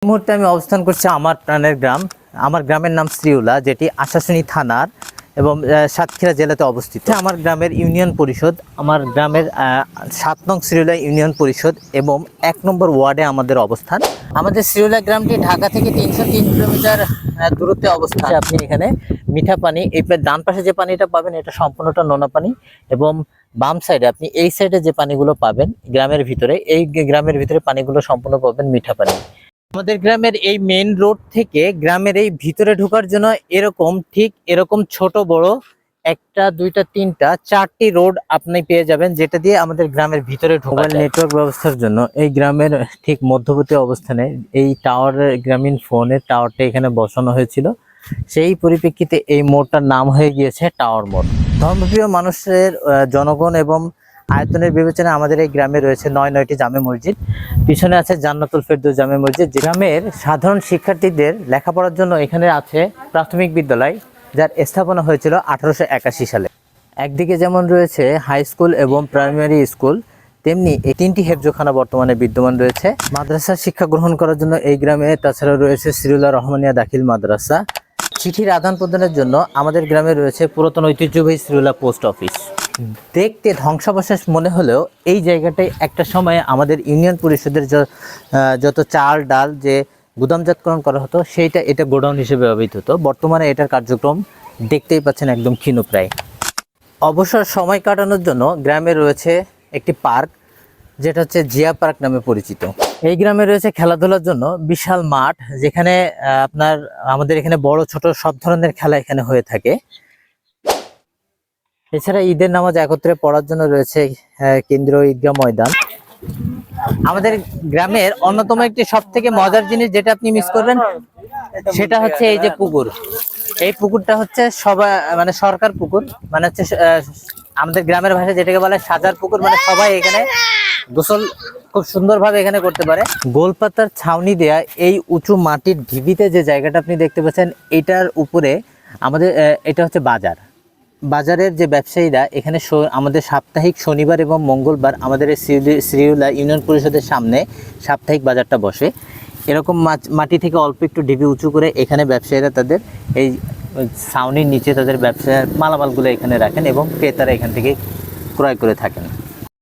এই মুহূর্তে আমি অবস্থান করছি আমার প্রাণের গ্রাম। আমার গ্রামের নাম শ্রীউলা, যেটি আশাশুনি থানার এবং সাতক্ষীরা জেলাতে অবস্থিত। আমার গ্রামের ইউনিয়ন পরিষদ, আমার গ্রামের 7 নং শ্রীউলা ইউনিয়ন পরিষদ এবং 1 নম্বর ওয়ার্ডে আমাদের অবস্থান। আমাদের শ্রীউলা গ্রামটি ঢাকা থেকে 303 কিলোমিটার দূরত্বে অবস্থান। আপনি এখানে মিঠা পানি, এই ডান পাশে যে পানিটা পাবেন এটা সম্পূর্ণটা নোনা পানি, এবং বাম সাইডে আপনি এই সাইডে যে পানিগুলো পাবেন গ্রামের ভিতরে, এই গ্রামের ভিতরে পানিগুলো সম্পূর্ণ পাবেন মিঠা পানি। আমাদের গ্রামের এই মেইন রোড থেকে গ্রামের এই ভিতরে ঢোকার জন্য ঠিক এরকম ছোট বড় 1টা 2টা 3টা 4টি রোড আপনি পেয়ে যাবেন, যেটা দিয়ে আমাদের গ্রামের ভিতরে ঢোকার নেটওয়ার্ক ব্যবস্থার জন্য এই গ্রামের ঠিক মধ্যবর্তী অবস্থানে এই টাওয়ারের, গ্রামীণ ফোনের টাওয়ারটা এখানে বসানো হয়েছিল। সেই পরিপ্রেক্ষিতে এই মোড়টার নাম হয়ে গিয়েছে টাওয়ার মোড়। ধর্মপ্রিয় মানুষের জনগণ এবং আয়তনের বিবেচনায় আমাদের এই গ্রামে রয়েছে 9টি জামে মসজিদ। পিছনে আছে জান্নাতুল ফেরদৌস জামে মসজিদ। গ্রামের সাধারণ শিক্ষার্থীদের লেখাপড়ার জন্য এখানে আছে প্রাথমিক বিদ্যালয়, যার স্থাপনা হয়েছিল 1881 সালে। একদিকে যেমন রয়েছে হাই স্কুল এবং প্রাইমারি স্কুল, তেমনি এই 3টি হেফজোখানা বর্তমানে বিদ্যমান রয়েছে। মাদ্রাসার শিক্ষা গ্রহণ করার জন্য এই গ্রামে তাছাড়া রয়েছে শ্রীউলা রহমানিয়া দাখিল মাদ্রাসা। চিঠির আদান প্রদানের জন্য আমাদের গ্রামে রয়েছে পুরাতন ঐতিহ্যবাহী শ্রীউলা পোস্ট অফিস। দেখতে ধ্বংসাবশেষ মনে হলেও এই জায়গাটায় একটা সময়ে আমাদের ইউনিয়ন পরিষদের যত চাল ডাল যে গুদামজাতকরণ করা হতো এটা গোডাউন হিসেবে ব্যবহৃত হতো। বর্তমানে এটার কার্যক্রম দেখতেই পাচ্ছেন একদম ক্ষীণপ্রায়। অবসর সময় কাটানোর জন্য গ্রামে রয়েছে একটি পার্ক, যেটা হচ্ছে জিয়া পার্ক নামে পরিচিত। এই গ্রামে রয়েছে খেলাধুলার জন্য বিশাল মাঠ, যেখানে আমাদের এখানে বড় ছোট সব ধরনের খেলা এখানে হয়ে থাকে। এছাড়া ঈদের নামাজ একত্রে পড়ার জন্য রয়েছে কেন্দ্রীয় ঈদগাহ ময়দান। আমাদের গ্রামের অন্যতম একটি সব থেকে মজার জিনিস যেটা আপনি মিস করবেন, সেটা হচ্ছে এই যে পুকুর। এই পুকুরটা হচ্ছে সরকার পুকুর, মানে হচ্ছে আমাদের গ্রামের ভাষায় যেটাকে বলে সাজার পুকুর, মানে সবাই এখানে গোসল খুব সুন্দরভাবে এখানে করতে পারে। গোলপাতার ছাউনি দেয়া এই উঁচু মাটির ঢিবিতে যে জায়গাটা আপনি দেখতে পাচ্ছেন, এটার উপরে আমাদের এটা হচ্ছে বাজারের যে ব্যবসায়ীরা এখানে আমাদের সাপ্তাহিক শনিবার এবং মঙ্গলবার আমাদের এই শ্রীউলা ইউনিয়ন পরিষদের সামনে সাপ্তাহিক বাজারটা বসে। এরকম মাটি থেকে অল্প একটু ঢিবি উঁচু করে এখানে ব্যবসায়ীরা তাদের এই ছাউনির নিচে তাদের ব্যবসার মালামালগুলো এখানে রাখেন এবং ক্রেতারা এখান থেকে ক্রয় করে থাকেন।